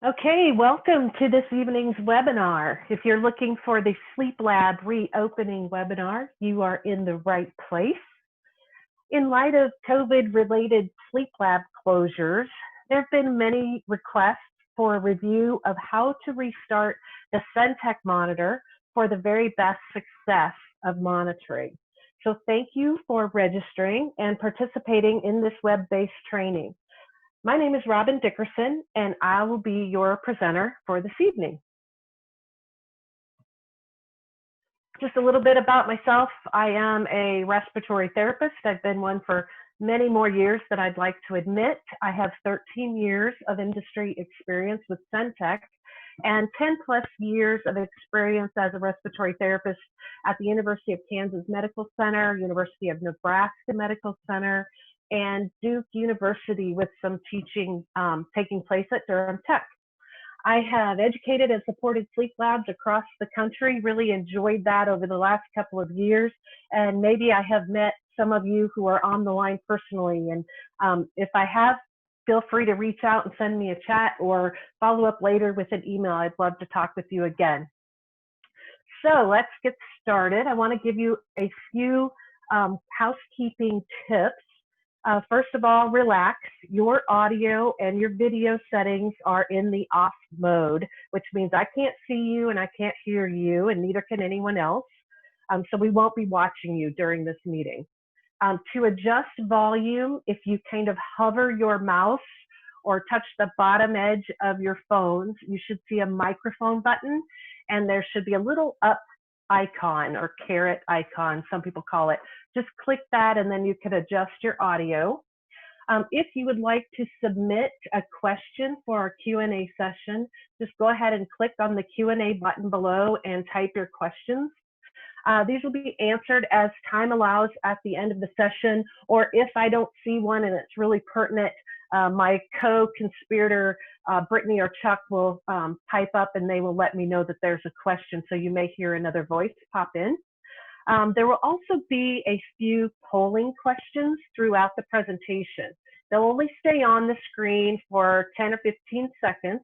Okay, welcome to this evening's webinar. If you're looking for the Sleep Lab reopening webinar, you are in the right place. In light of COVID-related sleep lab closures, there have been many requests for a review of how to restart the Sentec monitor for the very best success of monitoring. So thank you for registering and participating in this web-based training. My name is Robin Dickerson, and I will be your presenter for this evening. Just a little bit about myself. I am a respiratory therapist. I've been one for many more years than I'd like to admit. I have 13 years of industry experience with Sentec and 10 plus years of experience as a respiratory therapist at the University of Kansas Medical Center, University of Nebraska Medical Center, and Duke University, with some teaching taking place at Durham Tech. I have educated and supported sleep labs across the country, really enjoyed that over the last couple of years, and maybe I have met some of you who are on the line personally, and if I have, feel free to reach out and send me a chat or follow up later with an email. I'd love to talk with you again. So let's get started. I want to give you a few housekeeping tips. First of all, relax. Your audio and your video settings are in the off mode, which means I can't see you and I can't hear you, and neither can anyone else. So we won't be watching you during this meeting. To adjust volume, if you kind of hover your mouse or touch the bottom edge of your phones, you should see a microphone button, and there should be a little up icon or caret icon, some people call it. Just click that and then you can adjust your audio. If you would like to submit a question for our Q&A session, just go ahead and click on the Q&A button below and type your questions. These will be answered as time allows at the end of the session, or if I don't see one and it's really pertinent, my co-conspirator, Brittany or Chuck, will pipe up and they will let me know that there's a question, so you may hear another voice pop in. There will also be a few polling questions throughout the presentation. They'll only stay on the screen for 10 or 15 seconds,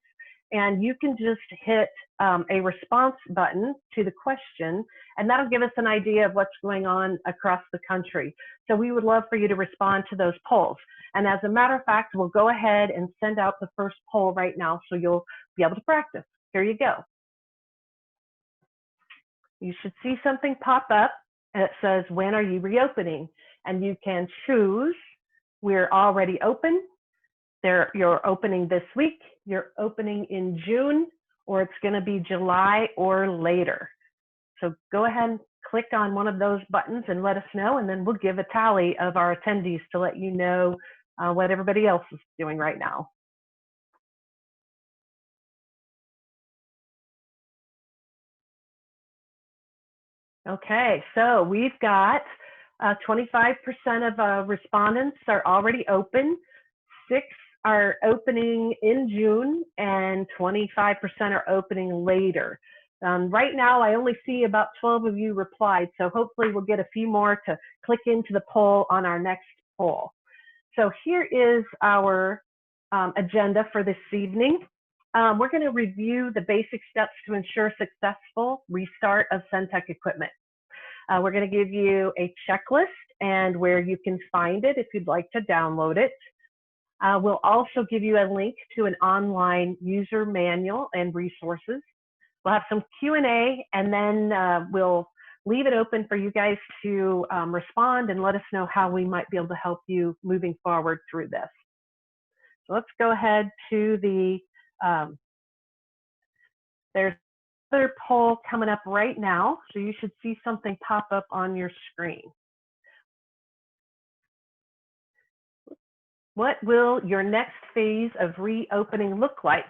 and you can just hit a response button to the question, and that'll give us an idea of what's going on across the country. So we would love for you to respond to those polls. And as a matter of fact, we'll go ahead and send out the first poll right now, so you'll be able to practice. Here you go. You should see something pop up, and it says, when are you reopening? And you can choose, we're already open, you're opening this week, you're opening in June, or it's going to be July or later. So go ahead and click on one of those buttons and let us know, and then we'll give a tally of our attendees to let you know what everybody else is doing right now. Okay, so we've got 25% of respondents are already open, 6 are opening in June, and 25% are opening later. Right now, I only see about 12 of you replied, so hopefully we'll get a few more to click into the poll on our next poll. So here is our agenda for this evening. We're going to review the basic steps to ensure successful restart of Sentec equipment. We're going to give you a checklist and where you can find it if you'd like to download it. We'll also give you a link to an online user manual and resources. We'll have some Q&A, and then we'll leave it open for you guys to respond and let us know how we might be able to help you moving forward through this. So let's go ahead to the, there's another poll coming up right now, so you should see something pop up on your screen. What will your next phase of reopening look like?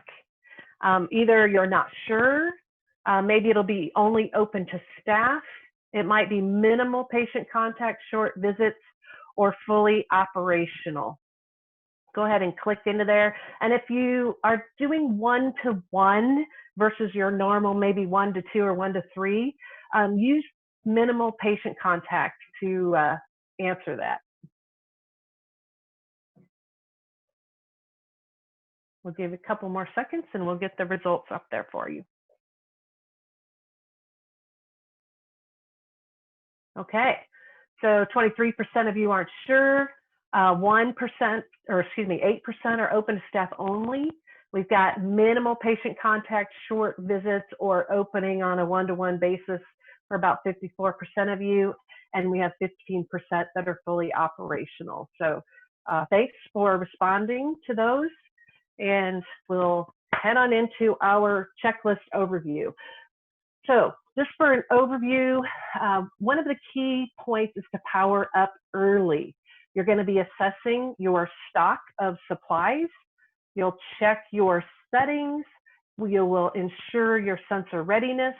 Either you're not sure, maybe it'll be only open to staff, it might be minimal patient contact, short visits, or fully operational. Go ahead and click into there. And if you are doing 1-to-1 versus your normal maybe 1-to-2 or 1-to-3, use minimal patient contact to answer that. We'll give it a couple more seconds and we'll get the results up there for you. Okay, so 23% of you aren't sure. 1%, or excuse me, 8% are open to staff only. We've got minimal patient contact, short visits, or opening on a one-to-one basis for about 54% of you, and we have 15% that are fully operational. So thanks for responding to those, and we'll head on into our checklist overview. So just for an overview, one of the key points is to power up early. You're going to be assessing your stock of supplies. You'll check your settings. You will ensure your sensor readiness,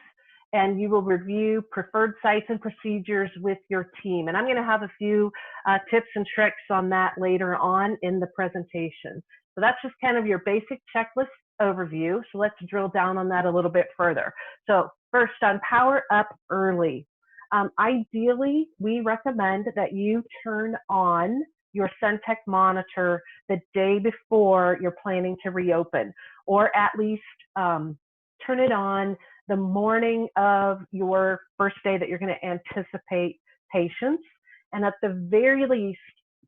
and you will review preferred sites and procedures with your team. And I'm going to have a few tips and tricks on that later on in the presentation. So that's just kind of your basic checklist overview. So let's drill down on that a little bit further. So first, on power up early. Ideally, we recommend that you turn on your Sentec monitor the day before you're planning to reopen, or at least turn it on the morning of your first day that you're going to anticipate patients, and at the very least,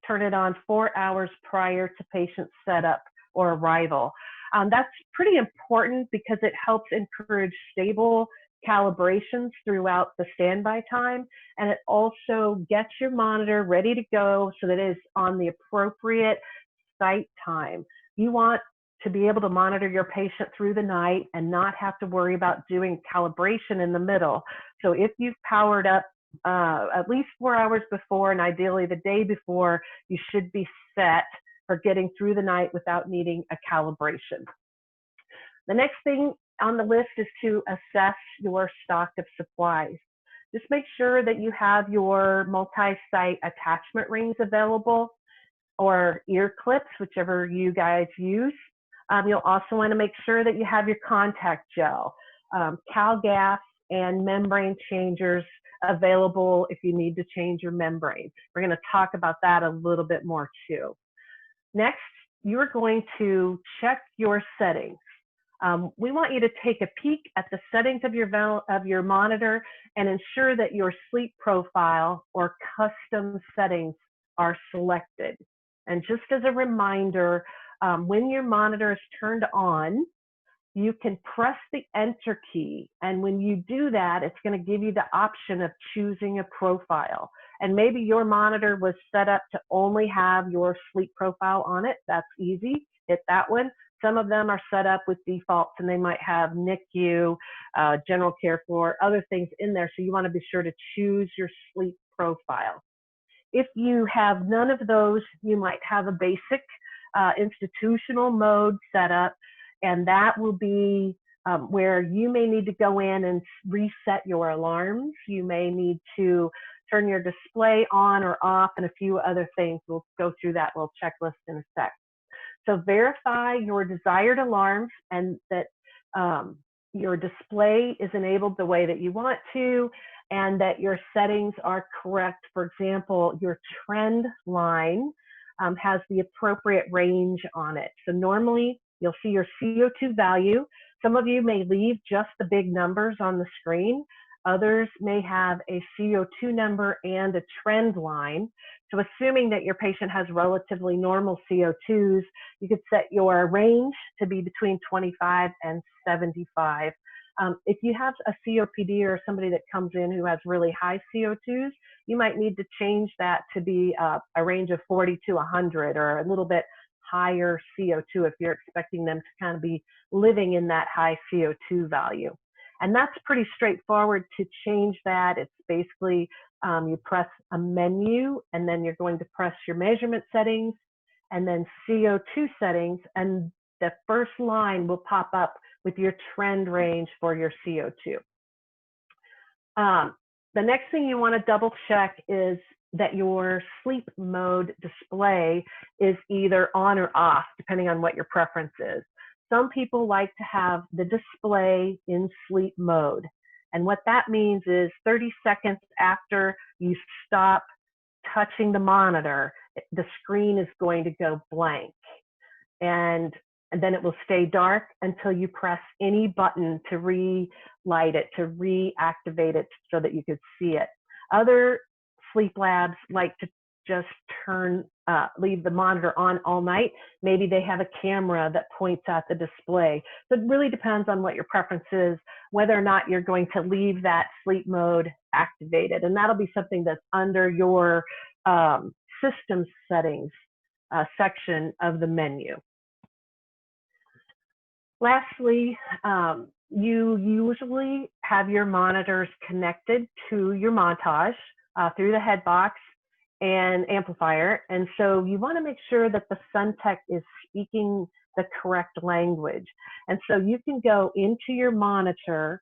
turn it on 4 hours prior to patient setup or arrival. That's pretty important because it helps encourage stable calibrations throughout the standby time, and it also gets your monitor ready to go so that it is on the appropriate site time. You want to be able to monitor your patient through the night and not have to worry about doing calibration in the middle. So if you've powered up at least 4 hours before, and ideally the day before, you should be set for getting through the night without needing a calibration. The next thing on the list is to assess your stock of supplies. Just make sure that you have your multi-site attachment rings available, or ear clips, whichever you guys use. You'll also want to make sure that you have your contact gel, Cal gas, and membrane changers available if you need to change your membrane. We're going to talk about that a little bit more too. Next, you're going to check your settings. We want you to take a peek at the settings of your monitor and ensure that your sleep profile or custom settings are selected. And just as a reminder, when your monitor is turned on, you can press the enter key. And when you do that, it's going to give you the option of choosing a profile. And maybe your monitor was set up to only have your sleep profile on it. That's easy. Hit that one. Some of them are set up with defaults, and they might have NICU, general care floor, other things in there. So you want to be sure to choose your sleep profile. If you have none of those, you might have a basic institutional mode set up, and that will be where you may need to go in and reset your alarms. You may need to turn your display on or off, and a few other things. We'll go through that little checklist in a sec. So verify your desired alarms and that your display is enabled the way that you want to, and that your settings are correct. For example, your trend line has the appropriate range on it. So normally you'll see your CO2 value. Some of you may leave just the big numbers on the screen. Others may have a CO2 number and a trend line. So assuming that your patient has relatively normal CO2s, you could set your range to be between 25 and 75. If you have a COPD or somebody that comes in who has really high CO2s, you might need to change that to be a range of 40 to 100, or a little bit higher CO2 if you're expecting them to kind of be living in that high CO2 value. And that's pretty straightforward to change that. It's basically you press a menu, and then you're going to press your measurement settings, and then CO2 settings, and the first line will pop up with your trend range for your CO2. The next thing you want to double check is that your sleep mode display is either on or off, depending on what your preference is. Some people like to have the display in sleep mode. And what that means is 30 seconds after you stop touching the monitor, the screen is going to go blank. And and then it will stay dark until you press any button to relight it, to reactivate it so that you could see it. Other sleep labs like to just leave the monitor on all night. Maybe they have a camera that points at the display. So it really depends on what your preference is, whether or not you're going to leave that sleep mode activated. And that'll be something that's under your system settings section of the menu. Lastly, you usually have your monitors connected to your montage through the head box and amplifier. And so you want to make sure that the Sentec is speaking the correct language. And so you can go into your monitor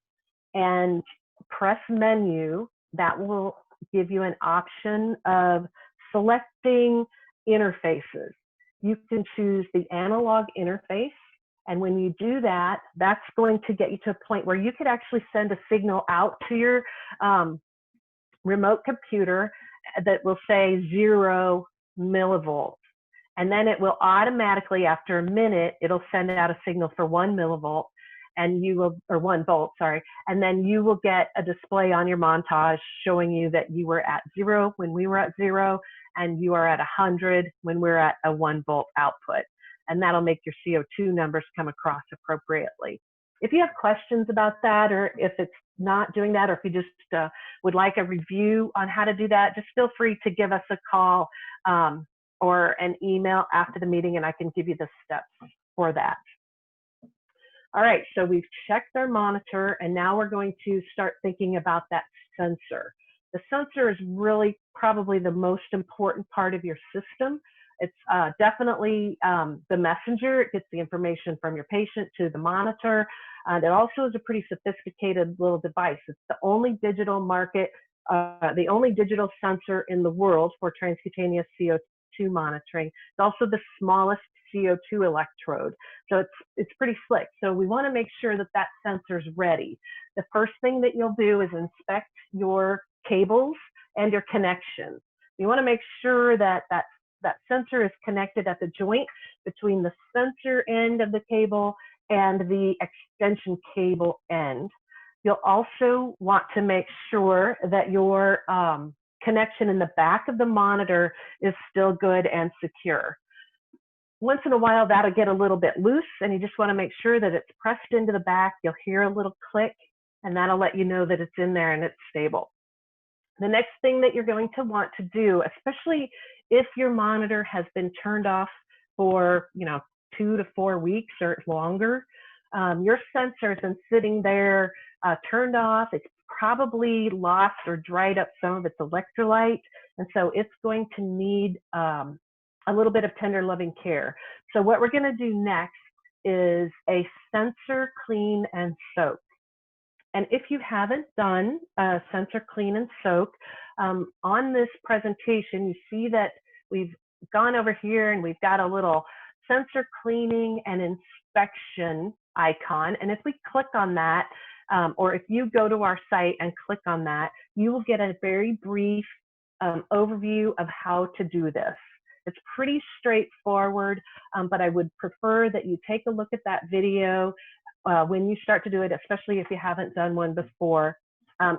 and press menu. That will give you an option of selecting interfaces. You can choose the analog interface. And when you do that, that's going to get you to a point where you could actually send a signal out to your remote computer that will say 0 millivolts. And then it will automatically, after a minute, it'll send out a signal for 1 millivolt, and you will, or 1 volt, sorry. And then you will get a display on your montage showing you that you were at 0 when we were at 0, and you are at 100 when we're at a 1 volt output. And that'll make your CO2 numbers come across appropriately. If you have questions about that, or if it's not doing that, or if you just would like a review on how to do that, just feel free to give us a call or an email after the meeting, and I can give you the steps for that. All right, so we've checked our monitor, and now we're going to start thinking about that sensor. The sensor is really probably the most important part of your system. It's definitely the messenger. It gets the information from your patient to the monitor. And it also is a pretty sophisticated little device. It's the only digital the only digital sensor in the world for transcutaneous CO2 monitoring. It's also the smallest CO2 electrode. So it's pretty slick. So we want to make sure that that sensor is ready. The first thing that you'll do is inspect your cables and your connections. You want to make sure that that sensor is connected at the joint between the sensor end of the cable and the extension cable end. You'll also want to make sure that your connection in the back of the monitor is still good and secure. Once in a while, that'll get a little bit loose, and you just want to make sure that it's pressed into the back. You'll hear a little click, and that'll let you know that it's in there and it's stable. The next thing that you're going to want to do, especially if your monitor has been turned off for 2 to 4 weeks or longer, your sensor has been sitting there turned off. It's probably lost or dried up some of its electrolyte, and so it's going to need a little bit of tender loving care. So what we're going to do next is a sensor clean and soak. And if you haven't done a sensor clean and soak, on this presentation, you see that we've gone over here and we've got a little sensor cleaning and inspection icon. And if we click on that, or if you go to our site and click on that, you will get a very brief overview of how to do this. It's pretty straightforward, but I would prefer that you take a look at that video when you start to do it, especially if you haven't done one before.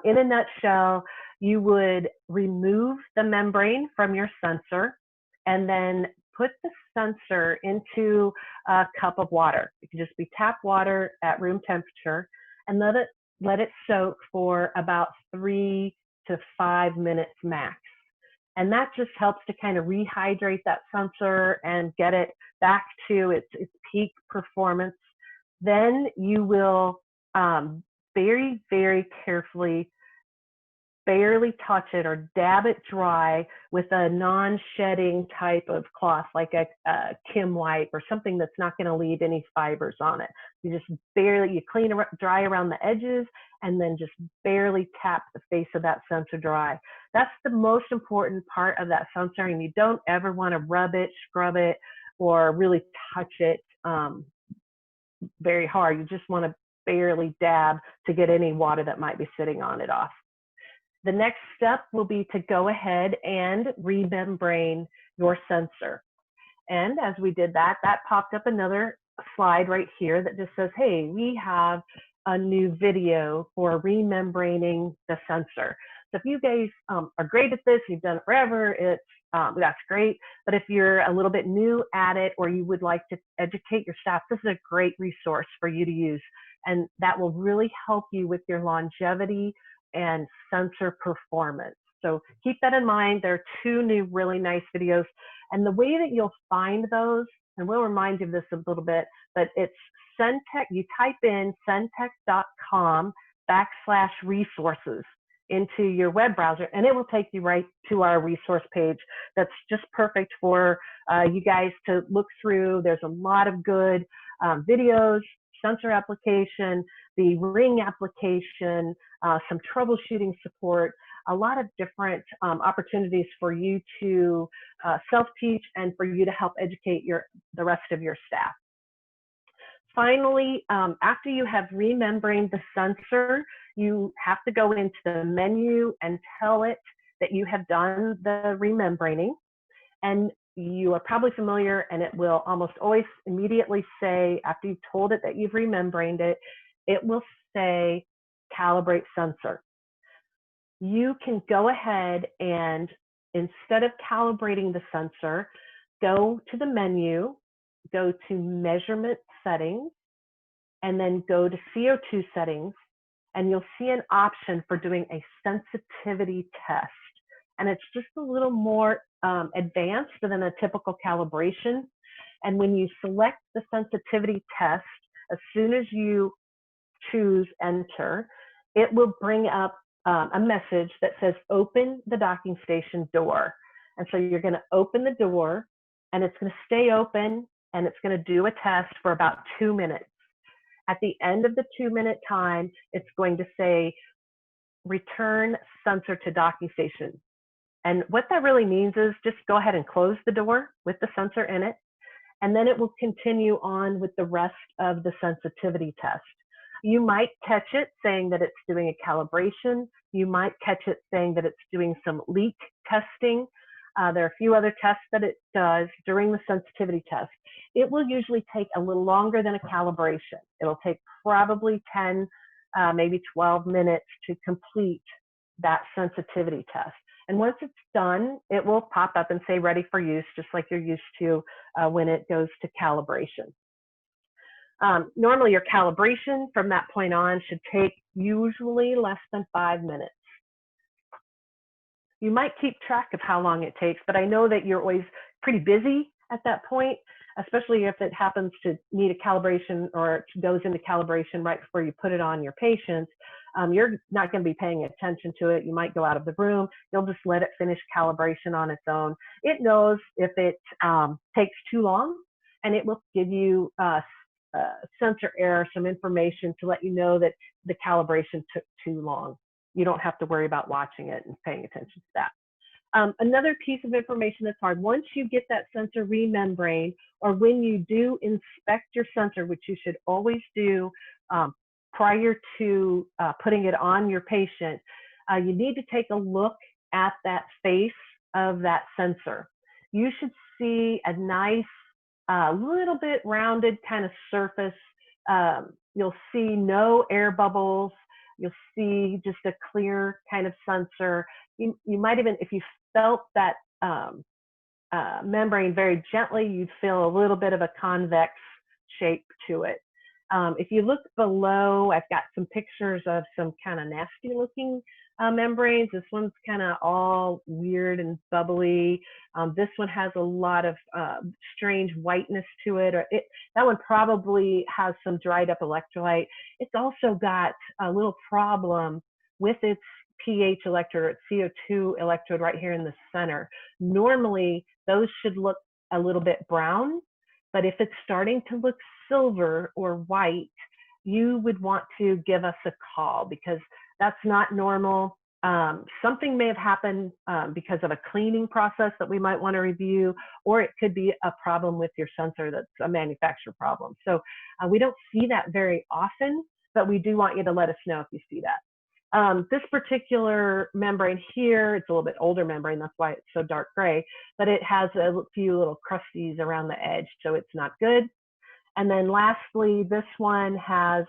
In a nutshell, you would remove the membrane from your sensor and then put the sensor into a cup of water. It can just be tap water at room temperature, and let it soak for about 3 to 5 minutes max. And that just helps to kind of rehydrate that sensor and get it back to its peak performance. Then you will very, very carefully barely touch it or dab it dry with a non-shedding type of cloth, like a Kim wipe or something that's not going to leave any fibers on it. You just barely, clean dry around the edges and then just barely tap the face of that sensor dry. That's the most important part of that sensor, and you don't ever want to rub it, scrub it, or really touch it very hard. You just want to barely dab to get any water that might be sitting on it off. The next step will be to go ahead and remembrane your sensor. And as we did that, that popped up another slide right here that just says, hey, we have a new video for remembraning the sensor. So if you guys are great at this, you've done it forever, that's great. But if you're a little bit new at it, or you would like to educate your staff, this is a great resource for you to use. And that will really help you with your longevity and sensor performance. So keep that in mind. There are two new really nice videos. And the way that you'll find those, and we'll remind you of this a little bit, but it's Sentec. You type in sentec.com/resources into your web browser, and it will take you right to our resource page. That's just perfect for you guys to look through. There's a lot of good videos, sensor application, the ring application, some troubleshooting support, a lot of different opportunities for you to self-teach and for you to help educate the rest of your staff. Finally, after you have remembraned the sensor, you have to go into the menu and tell it that you have done the remembraning. And you are probably familiar, and it will almost always immediately say, after you've told it that you've remembraned it, it will say calibrate sensor. You can go ahead and, instead of calibrating the sensor, go to the menu, go to measurement settings, and then go to CO2 settings, and you'll see an option for doing a sensitivity test. And it's just a little more advanced than a typical calibration. And when you select the sensitivity test, as soon as you choose enter, it will bring up a message that says open the docking station door. And so you're going to open the door, and it's going to stay open, and it's going to do a test for about 2 minutes. At the end of the 2-minute time, it's going to say return sensor to docking station. And what that really means is just go ahead and close the door with the sensor in it, and then it will continue on with the rest of the sensitivity test. You might catch it saying that it's doing a calibration. You might catch it saying that it's doing some leak testing. There are a few other tests that it does during the sensitivity test. It will usually take a little longer than a calibration. It'll take probably 10, maybe 12 minutes to complete that sensitivity test. And once it's done, it will pop up and say ready for use, just like you're used to when it goes to calibration. Normally your calibration from that point on should take usually less than 5 minutes. You might keep track of how long it takes, but I know that you're always pretty busy at that point, especially if it happens to need a calibration or it goes into calibration right before you put it on your patients. You're not going to be paying attention to it. You might go out of the room. You'll just let it finish calibration on its own. It knows if it takes too long, and it will give you sensor error, some information to let you know that the calibration took too long. You don't have to worry about watching it and paying attention to that. Another piece of information that's hard, once you get that sensor remembraned, or when you do inspect your sensor, which you should always do prior to putting it on your patient, you need to take a look at that face of that sensor. You should see a nice, little bit rounded kind of surface. You'll see no air bubbles. You'll see just a clear kind of sensor. You might even, if you felt that membrane very gently, you'd feel a little bit of a convex shape to it. If you look below, I've got some pictures of some kind of nasty looking membranes. This one's kind of all weird and bubbly. This one has a lot of strange whiteness to it. That one probably has some dried up electrolyte. It's also got a little problem with its pH electrode, or its CO2 electrode right here in the center. Normally, those should look a little bit brown, but if it's starting to look silver or white, you would want to give us a call, because that's not normal. Something may have happened because of a cleaning process that we might want to review, or it could be a problem with your sensor that's a manufacturer problem. So we don't see that very often, but we do want you to let us know if you see that. This particular membrane here, it's a little bit older membrane, that's why it's so dark gray, but it has a few little crusties around the edge, so it's not good. And then lastly, this one has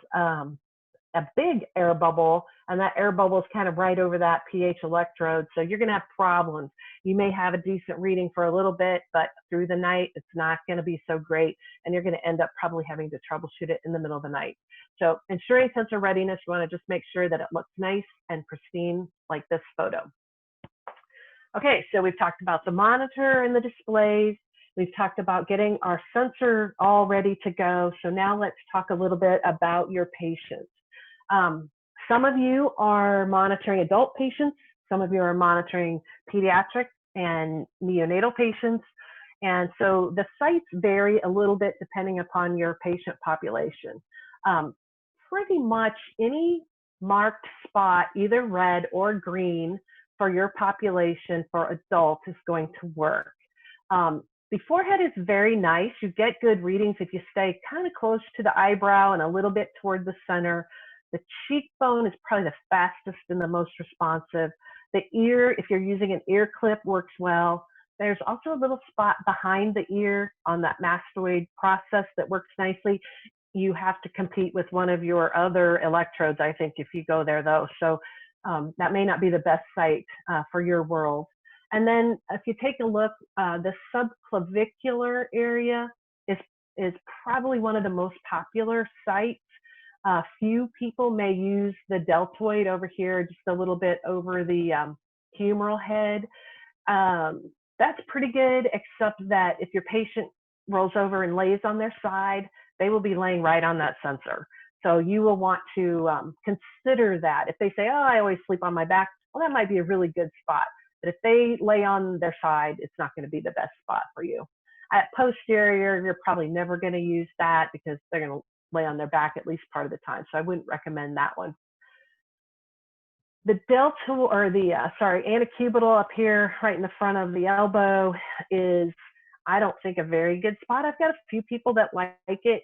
a big air bubble, and that air bubble is kind of right over that pH electrode. So you're going to have problems. You may have a decent reading for a little bit, but through the night, it's not going to be so great. And you're going to end up probably having to troubleshoot it in the middle of the night. So ensuring sensor readiness, you want to just make sure that it looks nice and pristine like this photo. Okay, so we've talked about the monitor and the displays. We've talked about getting our sensor all ready to go. So now let's talk a little bit about your patients. Some of you are monitoring adult patients. Some of you are monitoring pediatric and neonatal patients. And so the sites vary a little bit depending upon your patient population. Pretty much any marked spot, either red or green, for your population for adults is going to work. The forehead is very nice. You get good readings if you stay kind of close to the eyebrow and a little bit toward the center. The cheekbone is probably the fastest and the most responsive. The ear, if you're using an ear clip, works well. There's also a little spot behind the ear on that mastoid process that works nicely. You have to compete with one of your other electrodes, I think, if you go there, though. So that may not be the best site for your world. And then if you take a look, the subclavicular area is probably one of the most popular sites. Few people may use the deltoid over here, just a little bit over the humeral head. That's pretty good, except that if your patient rolls over and lays on their side, they will be laying right on that sensor. So you will want to consider that. If they say, oh, I always sleep on my back, well, that might be a really good spot. But if they lay on their side, it's not going to be the best spot for you. At posterior, you're probably never going to use that because they're going to lay on their back at least part of the time. So I wouldn't recommend that one. The delta, or the, antecubital up here, right in the front of the elbow is, I don't think, a very good spot. I've got a few people that like it.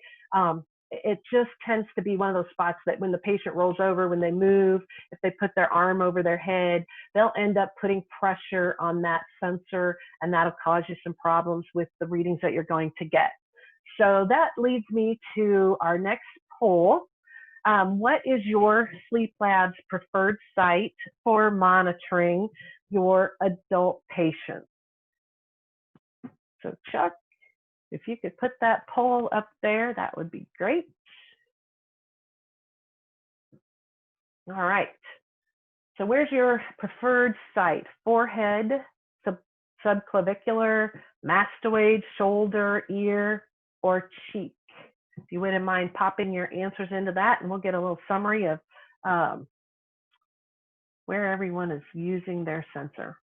It just tends to be one of those spots that when the patient rolls over, when they move, if they put their arm over their head, they'll end up putting pressure on that sensor, and that'll cause you some problems with the readings that you're going to get. So that leads me to our next poll. What is your sleep lab's preferred site for monitoring your adult patients? So Chuck, if you could put that poll up there, that would be great. All right. So where's your preferred site? Forehead, subclavicular, mastoid, shoulder, ear, or cheek? If you wouldn't mind popping your answers into that, and we'll get a little summary of where everyone is using their sensor.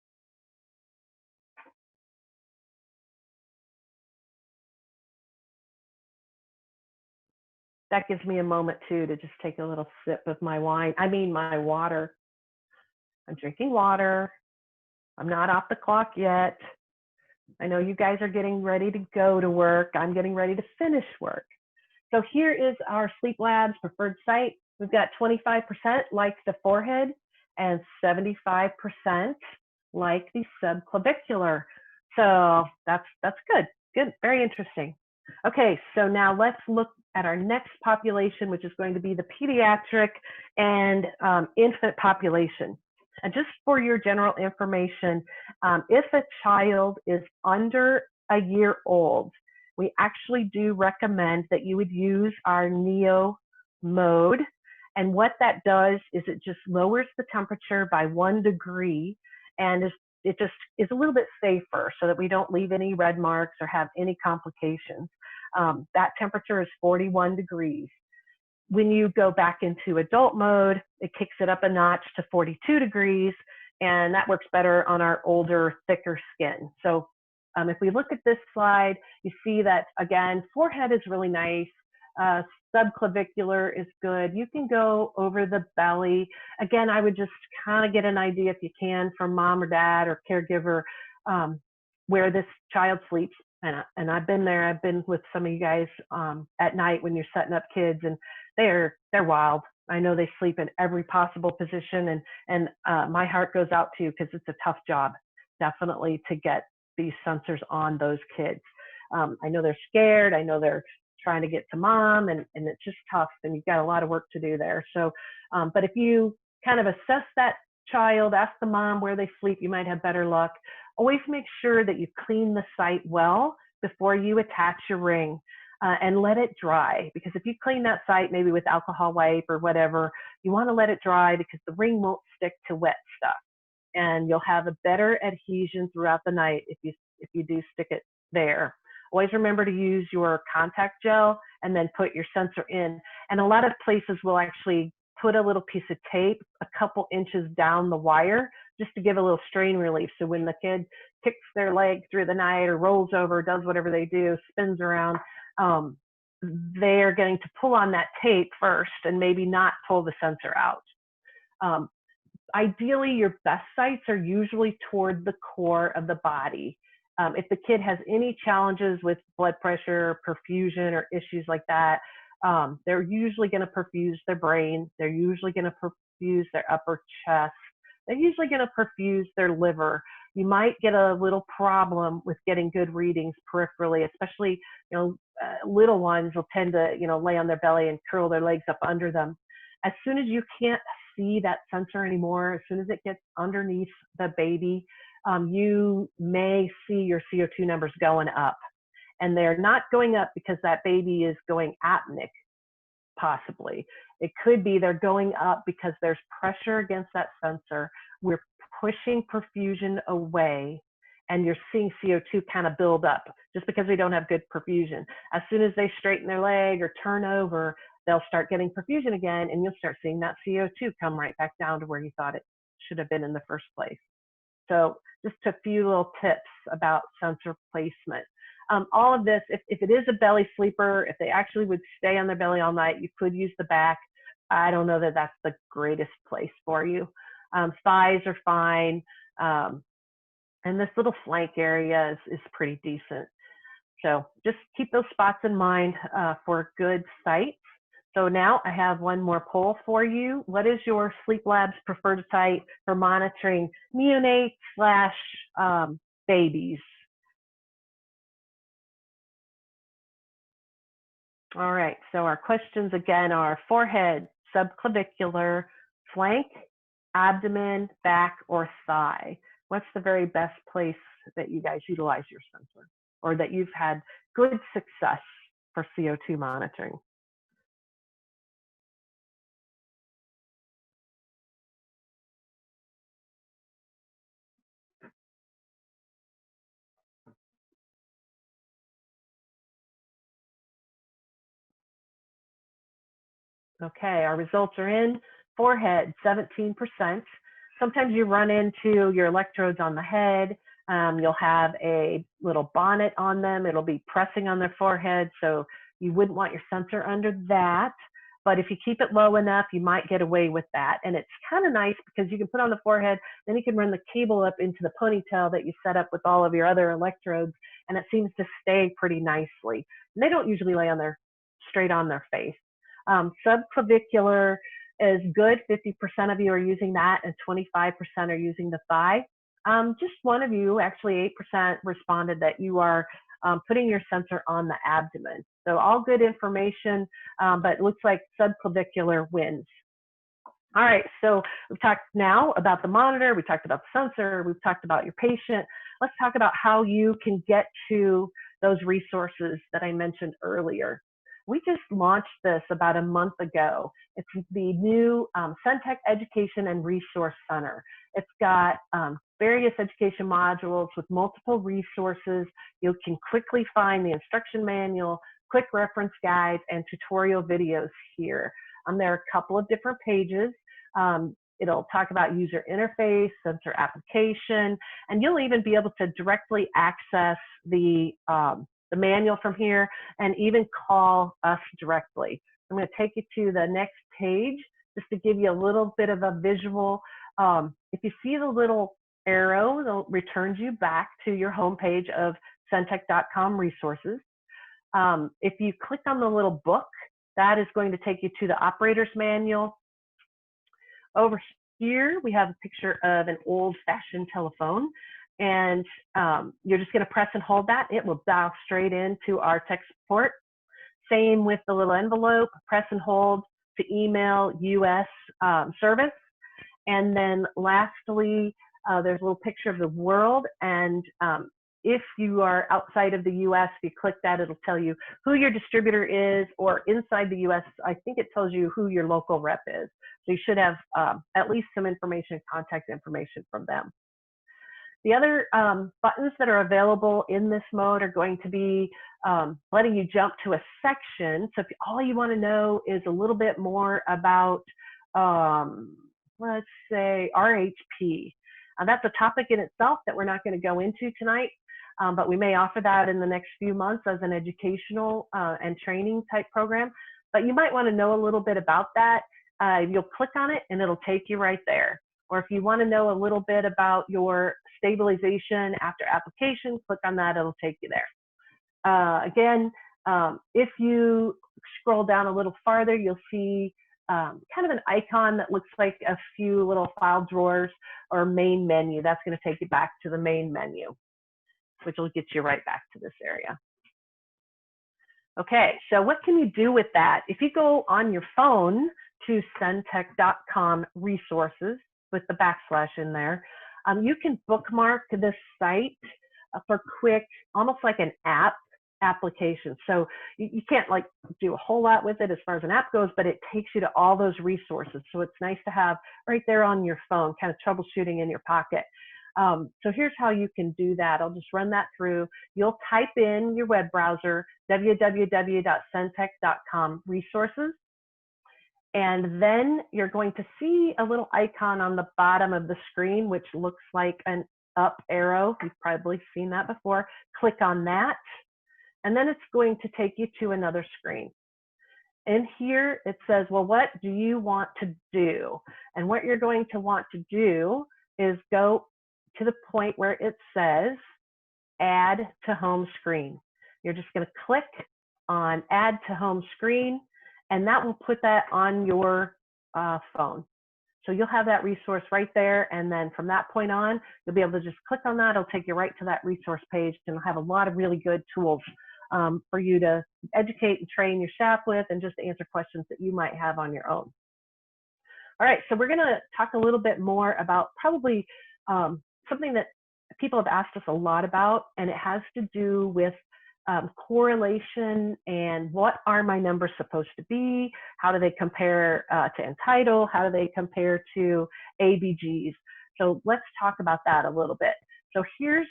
That gives me a moment too to just take a little sip of my my water. I'm drinking water. I'm not off the clock yet. I know you guys are getting ready to go to work. I'm getting ready to finish work. So here is our Sleep Lab's preferred site. We've got 25% like the forehead and 75% like the subclavicular. So that's good. Good, very interesting. Okay, so now let's look at our next population, which is going to be the pediatric and infant population. And just for your general information, if a child is under a year old, we actually do recommend that you would use our Neo mode. And what that does is it just lowers the temperature by 1 degree, and it just is a little bit safer so that we don't leave any red marks or have any complications. That temperature is 41 degrees. When you go back into adult mode, it kicks it up a notch to 42 degrees, and that works better on our older, thicker skin. So if we look at this slide, you see that, again, forehead is really nice. Subclavicular is good. You can go over the belly. Again, I would just kind of get an idea, if you can, from mom or dad or caregiver, where this child sleeps. And I've been there. I've been with some of you guys at night when you're setting up kids, and they're wild. I know they sleep in every possible position, and my heart goes out to you because it's a tough job, definitely, to get these sensors on those kids. I know they're scared. I know they're trying to get to mom, and it's just tough, and you've got a lot of work to do there. So, but if you kind of assess that child, ask the mom where they sleep, you might have better luck. Always make sure that you clean the site well before you attach your ring, and let it dry. Because if you clean that site maybe with alcohol wipe or whatever, you want to let it dry because the ring won't stick to wet stuff. And you'll have a better adhesion throughout the night if you do stick it there. Always remember to use your contact gel and then put your sensor in. And a lot of places will actually put a little piece of tape a couple inches down the wire just to give a little strain relief. So when the kid kicks their leg through the night or rolls over, does whatever they do, spins around, they are going to pull on that tape first and maybe not pull the sensor out. Ideally, your best sites are usually toward the core of the body. If the kid has any challenges with blood pressure, perfusion, or issues like that, they're usually going to perfuse their brain. They're usually going to perfuse their upper chest. They're usually going to perfuse their liver. You might get a little problem with getting good readings peripherally, especially, little ones will tend to, lay on their belly and curl their legs up under them. As soon as you can't see that sensor anymore, as soon as it gets underneath the baby, you may see your CO2 numbers going up. And they're not going up because that baby is going apneic, possibly. It could be they're going up because there's pressure against that sensor. We're pushing perfusion away, and you're seeing CO2 kind of build up just because we don't have good perfusion. As soon as they straighten their leg or turn over, they'll start getting perfusion again, and you'll start seeing that CO2 come right back down to where you thought it should have been in the first place. So just a few little tips about sensor placement. All of this, if it is a belly sleeper, if they actually would stay on their belly all night, you could use the back. I don't know that that's the greatest place for you. Thighs are fine. And this little flank area is pretty decent. So just keep those spots in mind for good sites. So now I have one more poll for you. What is your Sleep Labs preferred site for monitoring neonates / babies? All right, so our questions again are forehead, subclavicular, flank, abdomen, back, or thigh. What's the very best place that you guys utilize your sensor, or that you've had good success for CO2 monitoring? Okay, our results are in. Forehead, 17%. Sometimes you run into your electrodes on the head. You'll have a little bonnet on them. It'll be pressing on their forehead, so you wouldn't want your sensor under that. But if you keep it low enough, you might get away with that. And it's kind of nice because you can put on the forehead, then you can run the cable up into the ponytail that you set up with all of your other electrodes, and it seems to stay pretty nicely. And they don't usually lay on straight on their face. Subclavicular is good. 50% of you are using that, and 25% are using the thigh. Just one of you, actually 8%, responded that you are putting your sensor on the abdomen. So all good information, but it looks like subclavicular wins. All right, so we've talked now about the monitor, we talked about the sensor, we've talked about your patient. Let's talk about how you can get to those resources that I mentioned earlier. We just launched this about a month ago. It's the new Sentec Education and Resource Center. It's got various education modules with multiple resources. You can quickly find the instruction manual, quick reference guides, and tutorial videos here. There are a couple of different pages. It'll talk about user interface, sensor application, and you'll even be able to directly access the manual from here and even call us directly. I'm going to take you to the next page just to give you a little bit of a visual. If you see the little arrow, it returns you back to your homepage of Sentec.com resources. If you click on the little book, that is going to take you to the operator's manual. Over here, we have a picture of an old-fashioned telephone, and you're just going to press and hold that. It will dial straight into our tech support. Same with the little envelope, press and hold to email US service. And then lastly, there's a little picture of the world. And if you are outside of the US, if you click that, it'll tell you who your distributor is, or inside the US, I think it tells you who your local rep is. So you should have at least some information, contact information from them. The other buttons that are available in this mode are going to be letting you jump to a section. So if all you want to know is a little bit more about, let's say, RHP. That's a topic in itself that we're not going to go into tonight, but we may offer that in the next few months as an educational and training type program. But you might want to know a little bit about that. You'll click on it and it'll take you right there. Or if you want to know a little bit about your stabilization after application, click on that, it'll take you there. Again, if you scroll down a little farther, you'll see kind of an icon that looks like a few little file drawers or main menu. That's going to take you back to the main menu, which will get you right back to this area. Okay, so what can you do with that? If you go on your phone to Sentec.com resources with the backslash in there, you can bookmark this site for quick, almost like an app application. So you can't like do a whole lot with it as far as an app goes, but it takes you to all those resources. So it's nice to have right there on your phone, kind of troubleshooting in your pocket. So here's how you can do that. I'll just run that through. You'll type in your web browser, www.sentec.com resources. And then you're going to see a little icon on the bottom of the screen, which looks like an up arrow. You've probably seen that before. Click on that. And then it's going to take you to another screen. And here it says, well, what do you want to do? And what you're going to want to do is go to the point where it says add to home screen. You're just going to click on add to home screen, and that will put that on your phone. So you'll have that resource right there, and then from that point on, you'll be able to just click on that. It'll take you right to that resource page, and it'll have a lot of really good tools for you to educate and train your staff with, and just answer questions that you might have on your own. All right, so we're gonna talk a little bit more about probably something that people have asked us a lot about, and it has to do with correlation and what are my numbers supposed to be? How do they compare to entitle? How do they compare to ABGs? So let's talk about that a little bit. So here's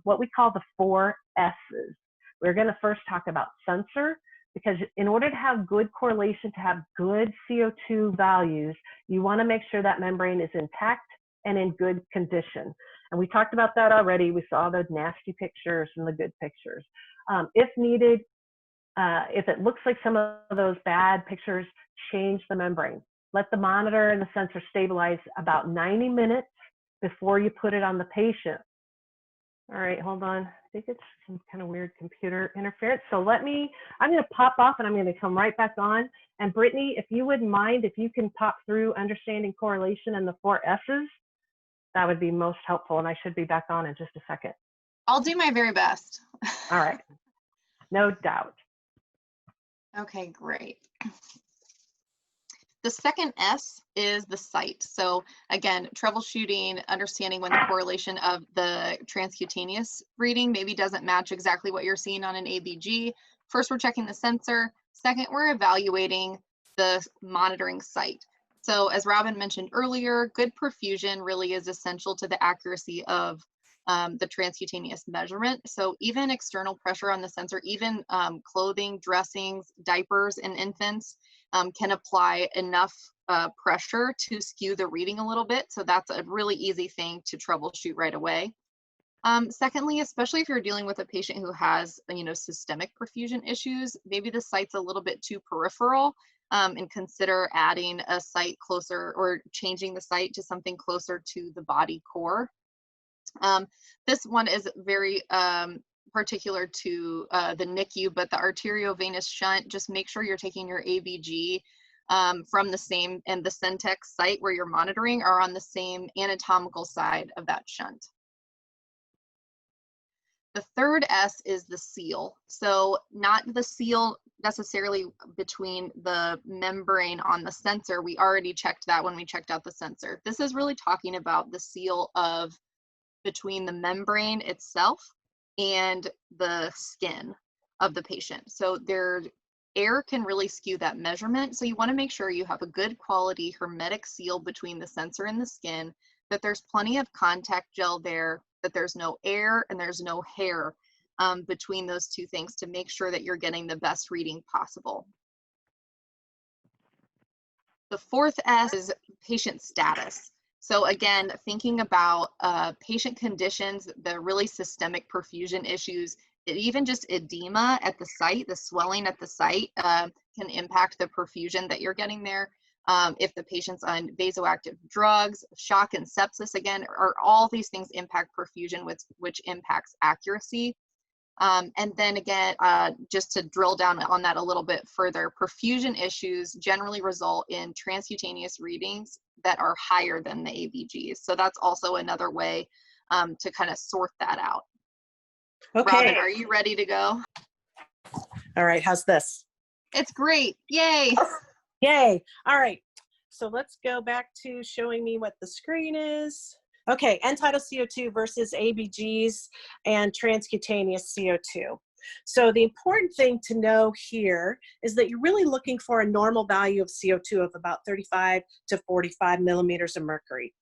what we call the 4 S's. We're going to first talk about sensor, because in order to have good correlation, to have good CO2 values, you want to make sure that membrane is intact and in good condition. And we talked about that already. We saw the nasty pictures and the good pictures. If needed, if it looks like some of those bad pictures, change the membrane. Let the monitor and the sensor stabilize about 90 minutes before you put it on the patient. All right, hold on. I think it's some kind of weird computer interference. So I'm going to pop off and I'm going to come right back on. And Brittany, if you wouldn't mind, if you can pop through understanding correlation and the 4 S's, that would be most helpful. And I should be back on in just a second. I'll do my very best. All right, no doubt. Okay, great. The second S is the site. So again, troubleshooting, understanding when the correlation of the transcutaneous reading maybe doesn't match exactly what you're seeing on an ABG. First, we're checking the sensor. Second, we're evaluating the monitoring site. So as Robin mentioned earlier, good perfusion really is essential to the accuracy of the transcutaneous measurement. So even external pressure on the sensor, even clothing, dressings, diapers in infants can apply enough pressure to skew the reading a little bit. So that's a really easy thing to troubleshoot right away. Secondly, especially if you're dealing with a patient who has, systemic perfusion issues, maybe the site's a little bit too peripheral, and consider adding a site closer or changing the site to something closer to the body core. This one is very particular to the NICU, but the arteriovenous shunt, just make sure you're taking your ABG from the same, and the Sentec site where you're monitoring are on the same anatomical side of that shunt. The third S is the seal. So not the seal necessarily between the membrane on the sensor. We already checked that when we checked out the sensor. This is really talking about the seal of between the membrane itself and the skin of the patient. So their air can really skew that measurement. So you want to make sure you have a good quality hermetic seal between the sensor and the skin, that there's plenty of contact gel there, that there's no air and there's no hair between those two things to make sure that you're getting the best reading possible. The fourth S is patient status. So again, thinking about patient conditions, the really systemic perfusion issues, even just edema at the site, the swelling at the site can impact the perfusion that you're getting there. If the patient's on vasoactive drugs, shock and sepsis, again, are all these things impact perfusion, which impacts accuracy. And then again, just to drill down on that a little bit further, perfusion issues generally result in transcutaneous readings that are higher than the ABGs. So that's also another way to kind of sort that out. Okay. Robin, are you ready to go? All right. How's this? It's great. Yay. Yay. All right. So let's go back to showing me what the screen is. Okay, end-tidal CO2 versus ABGs and transcutaneous CO2. So the important thing to know here is that you're really looking for a normal value of CO2 of about 35 to 45 millimeters of mercury.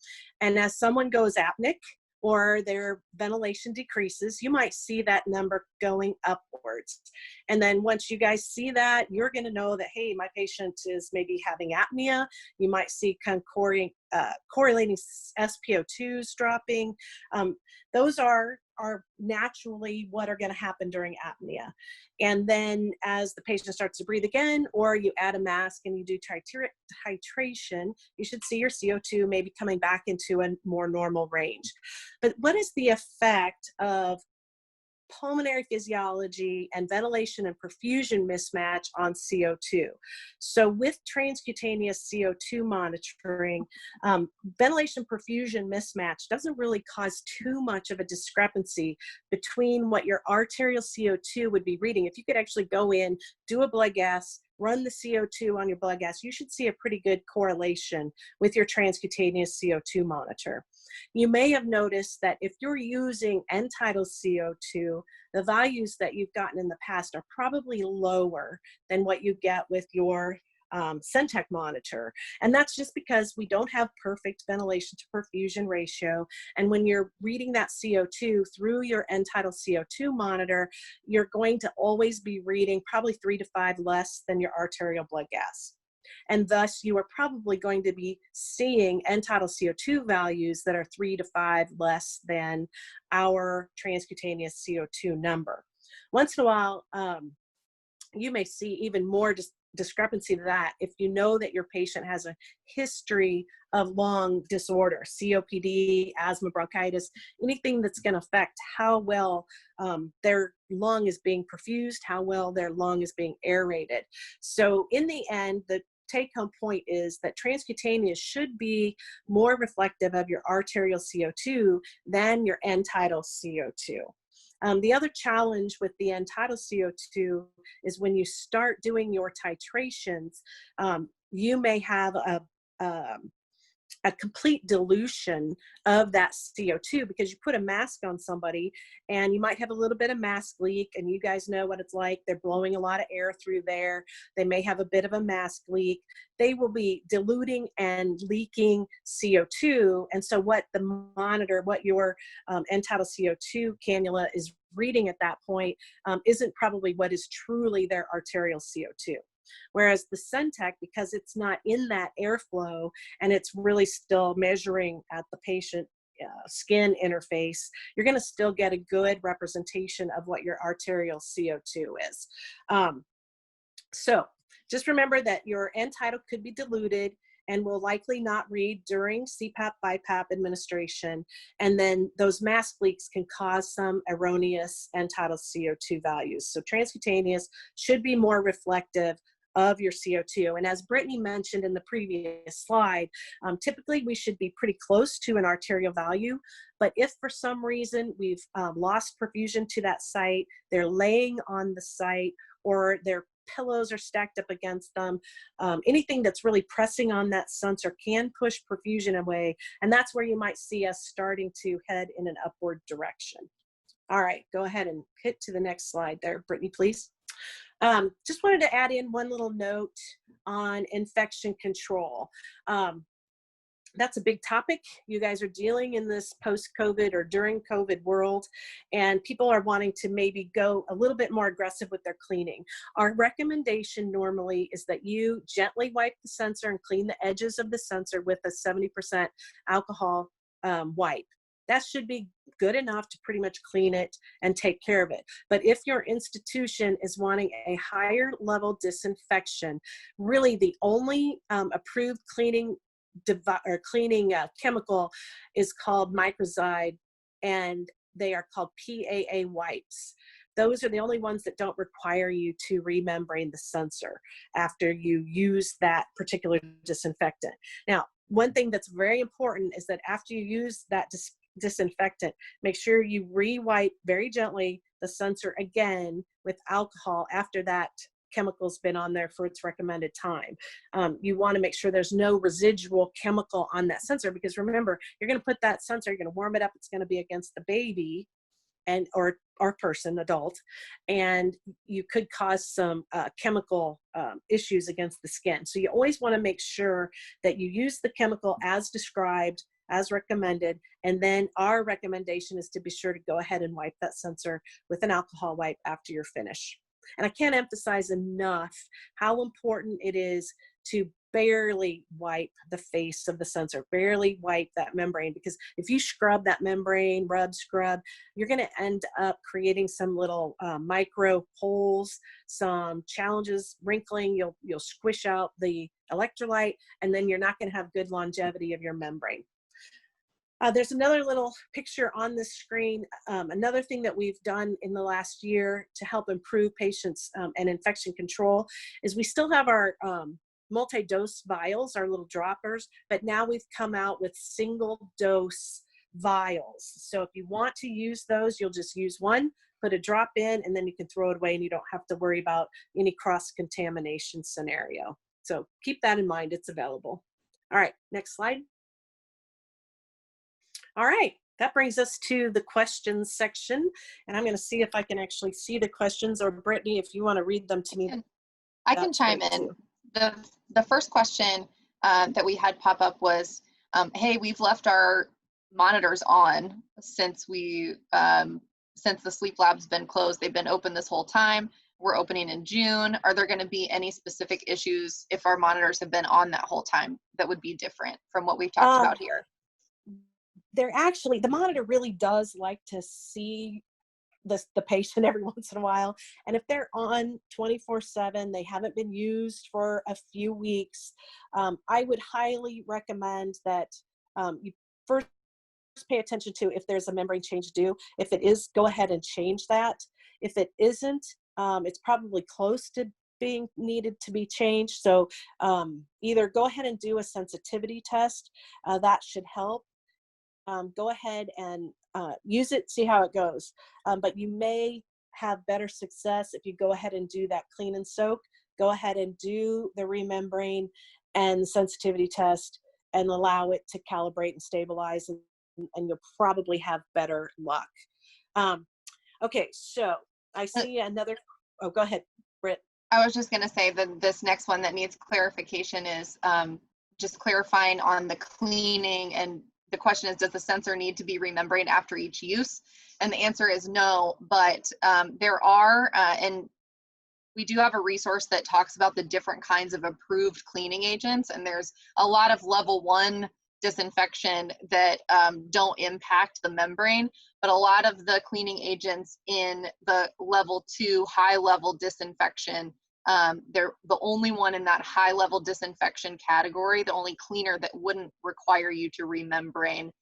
And as someone goes apneic or their ventilation decreases, you might see that number going upwards. And then once you guys see that, you're going to know that, hey, my patient is maybe having apnea. You might see correlating SpO2s dropping. Those are naturally what are going to happen during apnea. And then as the patient starts to breathe again, or you add a mask and you do titration, you should see your CO2 maybe coming back into a more normal range. But what is the effect of pulmonary physiology and ventilation and perfusion mismatch on CO2? So with transcutaneous CO2 monitoring, ventilation perfusion mismatch doesn't really cause too much of a discrepancy between what your arterial CO2 would be reading. If you could actually go in, do a blood gas, run the CO2 on your blood gas, you should see a pretty good correlation with your transcutaneous CO2 monitor. You may have noticed that if you're using end-tidal CO2, the values that you've gotten in the past are probably lower than what you get with your Sentec monitor. And that's just because we don't have perfect ventilation to perfusion ratio. And when you're reading that CO2 through your end-tidal CO2 monitor, you're going to always be reading probably 3 to 5 less than your arterial blood gas. And thus you are probably going to be seeing end-tidal CO2 values that are 3 to 5 less than our transcutaneous CO2 number. Once in a while, you may see even more discrepancy to that if you know that your patient has a history of lung disorder, COPD, asthma, bronchitis, anything that's going to affect how well their lung is being perfused, how well their lung is being aerated. So in the end, the take-home point is that transcutaneous should be more reflective of your arterial CO2 than your end-tidal CO2. The other challenge with the end-tidal CO2 is when you start doing your titrations, you may have a complete dilution of that CO2 because you put a mask on somebody and you might have a little bit of mask leak, and you guys know what it's like. They're blowing a lot of air through there. They may have a bit of a mask leak. They will be diluting and leaking CO2. And so what the monitor, what your end-tidal CO2 cannula is reading at that point isn't probably what is truly their arterial CO2. Whereas the Sentec, because it's not in that airflow and it's really still measuring at the patient skin interface, you're going to still get a good representation of what your arterial CO2 is. So just remember that your end-tidal could be diluted and will likely not read during CPAP, BiPAP administration. And then those mask leaks can cause some erroneous end-tidal CO2 values. So transcutaneous should be more reflective of your CO2. And as Brittany mentioned in the previous slide, typically we should be pretty close to an arterial value. But if for some reason we've lost perfusion to that site, they're laying on the site, or their pillows are stacked up against them, anything that's really pressing on that sensor can push perfusion away. And that's where you might see us starting to head in an upward direction. All right, go ahead and hit to the next slide there, Brittany, please. Just wanted to add in one little note on infection control. That's a big topic. You guys are dealing in this post-COVID or during COVID world, and people are wanting to maybe go a little bit more aggressive with their cleaning. Our recommendation normally is that you gently wipe the sensor and clean the edges of the sensor with a 70% alcohol wipe. That should be good enough to pretty much clean it and take care of it. But if your institution is wanting a higher level disinfection, really the only approved cleaning chemical is called microzide, and they are called PAA wipes. Those are the only ones that don't require you to remembrane the sensor after you use that particular disinfectant. Now, one thing that's very important is that after you use that disinfectant, make sure you re-wipe very gently the sensor again with alcohol after that chemical's been on there for its recommended time. You want to make sure there's no residual chemical on that sensor, because remember, you're going to put that sensor, you're going to warm it up, it's going to be against the baby and or person, adult, and you could cause some chemical issues against the skin. So you always want to make sure that you use the chemical as described, as recommended, and then our recommendation is to be sure to go ahead and wipe that sensor with an alcohol wipe after you're finished. And I can't emphasize enough how important it is to barely wipe the face of the sensor, barely wipe that membrane, because if you scrub that membrane, scrub, you're going to end up creating some little micro holes, some challenges, wrinkling, you'll squish out the electrolyte, and then you're not going to have good longevity of your membrane. There's another little picture on the screen. Another thing that we've done in the last year to help improve patients and infection control is we still have our multi-dose vials, our little droppers, but now we've come out with single dose vials. So if you want to use those, you'll just use one, put a drop in, and then you can throw it away and you don't have to worry about any cross-contamination scenario. So keep that in mind, it's available. All right, next slide. All right, that brings us to the questions section, and I'm going to see if I can actually see the questions, or Brittany, if you want to read them to me. I can chime in. The first question that we had pop up was, hey, we've left our monitors on since since the sleep lab's been closed. They've been open this whole time. We're opening in June. Are there going to be any specific issues if our monitors have been on that whole time that would be different from what we've talked about here? They're actually, the monitor really does like to see the patient every once in a while. And if they're on 24/7, they haven't been used for a few weeks, I would highly recommend that you first pay attention to if there's a membrane change due. If it is, go ahead and change that. If it isn't, it's probably close to being needed to be changed. So either go ahead and do a sensitivity test. That should help. Go ahead and use it, see how it goes. But you may have better success if you go ahead and do that clean and soak. Go ahead and do the remembrane and the sensitivity test and allow it to calibrate and stabilize, and you'll probably have better luck. Okay, so I see another, oh, go ahead, Britt. I was just going to say that this next one that needs clarification is just clarifying on the cleaning, and the question is, does the sensor need to be remembraned after each use? And the answer is no, but there are, and we do have a resource that talks about the different kinds of approved cleaning agents, and there's a lot of level 1 disinfection that don't impact the membrane, but a lot of the cleaning agents in the level 2 high level disinfection, they're the only one in that high level disinfection category, the only cleaner that wouldn't require you to remembrane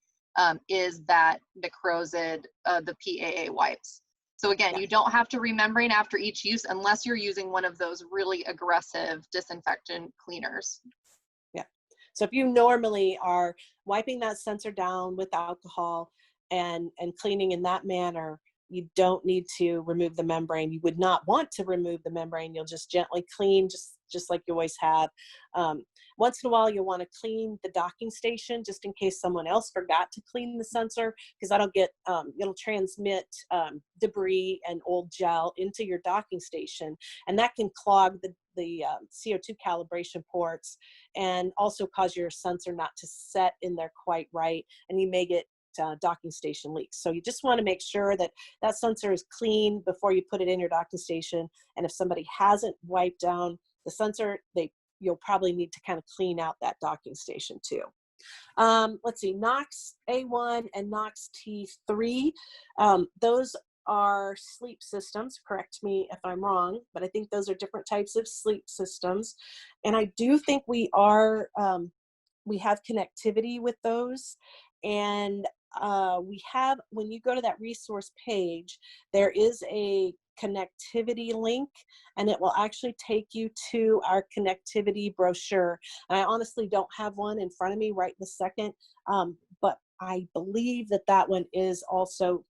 is that the Crozid, the PAA wipes. So again, Yeah. you don't have to remembrane after each use unless you're using one of those really aggressive disinfectant cleaners. Yeah. So if you normally are wiping that sensor down with alcohol and cleaning in that manner, you don't need to remove the membrane. You would not want to remove the membrane. You'll just gently clean, just like you always have. Once in a while, you'll want to clean the docking station just in case someone else forgot to clean the sensor, because that'll get, it'll transmit debris and old gel into your docking station, and that can clog the CO2 calibration ports and also cause your sensor not to set in there quite right, and you may get docking station leaks. So you just want to make sure that that sensor is clean before you put it in your docking station. And if somebody hasn't wiped down the sensor, you'll probably need to kind of clean out that docking station too. Let's see, NOx A1 and NOx T3. Those are sleep systems. Correct me if I'm wrong, but I think those are different types of sleep systems. And I do think we have connectivity with those. And we have, when you go to that resource page, there is a connectivity link, and it will actually take you to our connectivity brochure. And I honestly don't have one in front of me right this second, but I believe that one is also,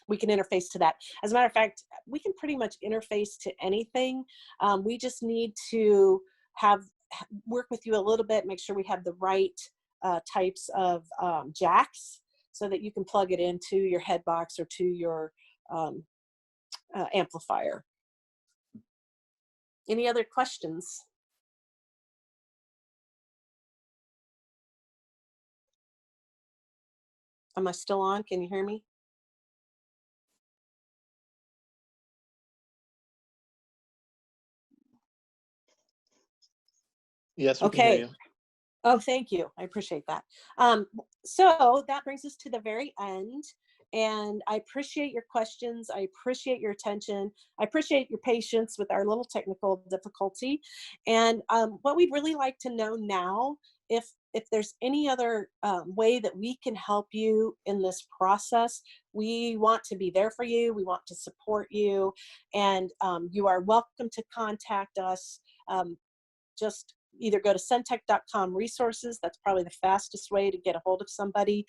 we can interface to that. As a matter of fact, we can pretty much interface to anything. We just need to work with you a little bit, make sure we have the right types of jacks so that you can plug it into your head box or to your amplifier. Any other questions? Am I still on? Can you hear me? Yes, we can hear Okay. you. Oh, thank you. I appreciate that. So that brings us to the very end. And I appreciate your questions. I appreciate your attention. I appreciate your patience with our little technical difficulty. And what we'd really like to know now, if there's any other way that we can help you in this process, we want to be there for you. We want to support you. And you are welcome to contact us. Just either go to Sentec.com resources. That's probably the fastest way to get a hold of somebody.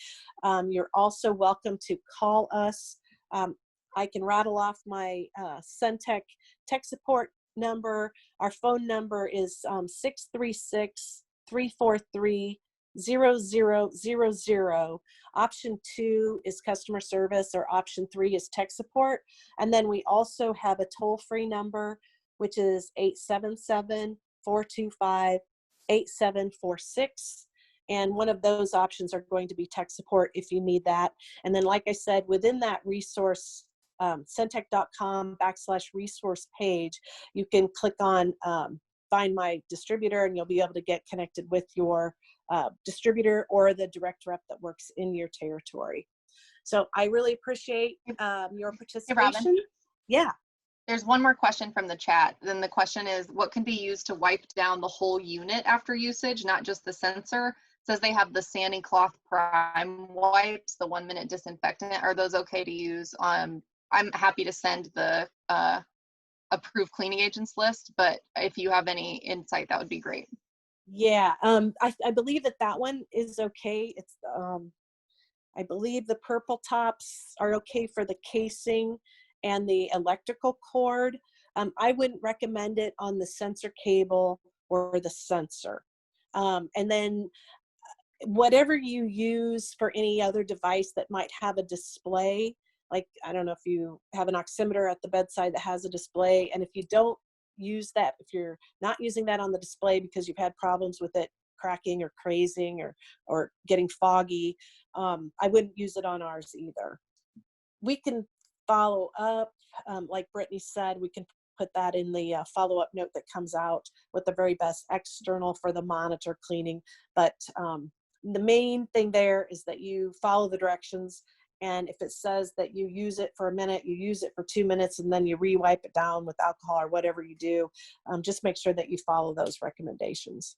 You're also welcome to call us. I can rattle off my Sentec tech support number. Our phone number is 636-343-0000. Option 2 is customer service, or option 3 is tech support. And then we also have a toll-free number, which is 877-425-8746. And one of those options are going to be tech support if you need that. And then, like I said, within that resource, Sentec.com/resource page, you can click on find my distributor, and you'll be able to get connected with your distributor or the direct rep that works in your territory. So I really appreciate your participation. Yeah. There's one more question from the chat. Then the question is, what can be used to wipe down the whole unit after usage, not just the sensor? It says they have the sanding cloth prime wipes, the 1-minute disinfectant. Are those okay to use? I'm happy to send the approved cleaning agents list, but if you have any insight, that would be great. Yeah, I believe that one is okay. It's I believe the purple tops are okay for the casing and the electrical cord. I wouldn't recommend it on the sensor cable or the sensor. And then whatever you use for any other device that might have a display, like, I don't know if you have an oximeter at the bedside that has a display, and if you don't use that, if you're not using that on the display because you've had problems with it cracking or crazing or getting foggy, I wouldn't use it on ours either. We can follow up, like Brittany said, we can put that in the follow-up note that comes out with the very best external for the monitor cleaning. But the main thing there is that you follow the directions, and if it says that you use it for a minute, you use it for 2 minutes, and then you re-wipe it down with alcohol or whatever you do, just make sure that you follow those recommendations.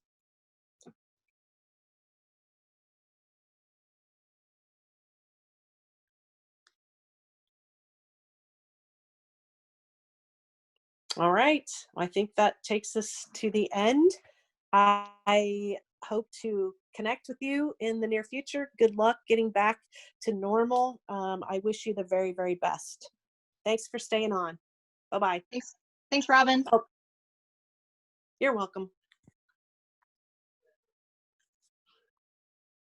All right. I think that takes us to the end. I hope to connect with you in the near future. Good luck getting back to normal. I wish you the very, very best. Thanks for staying on. Bye-bye. Thanks, Robin. Oh, you're welcome.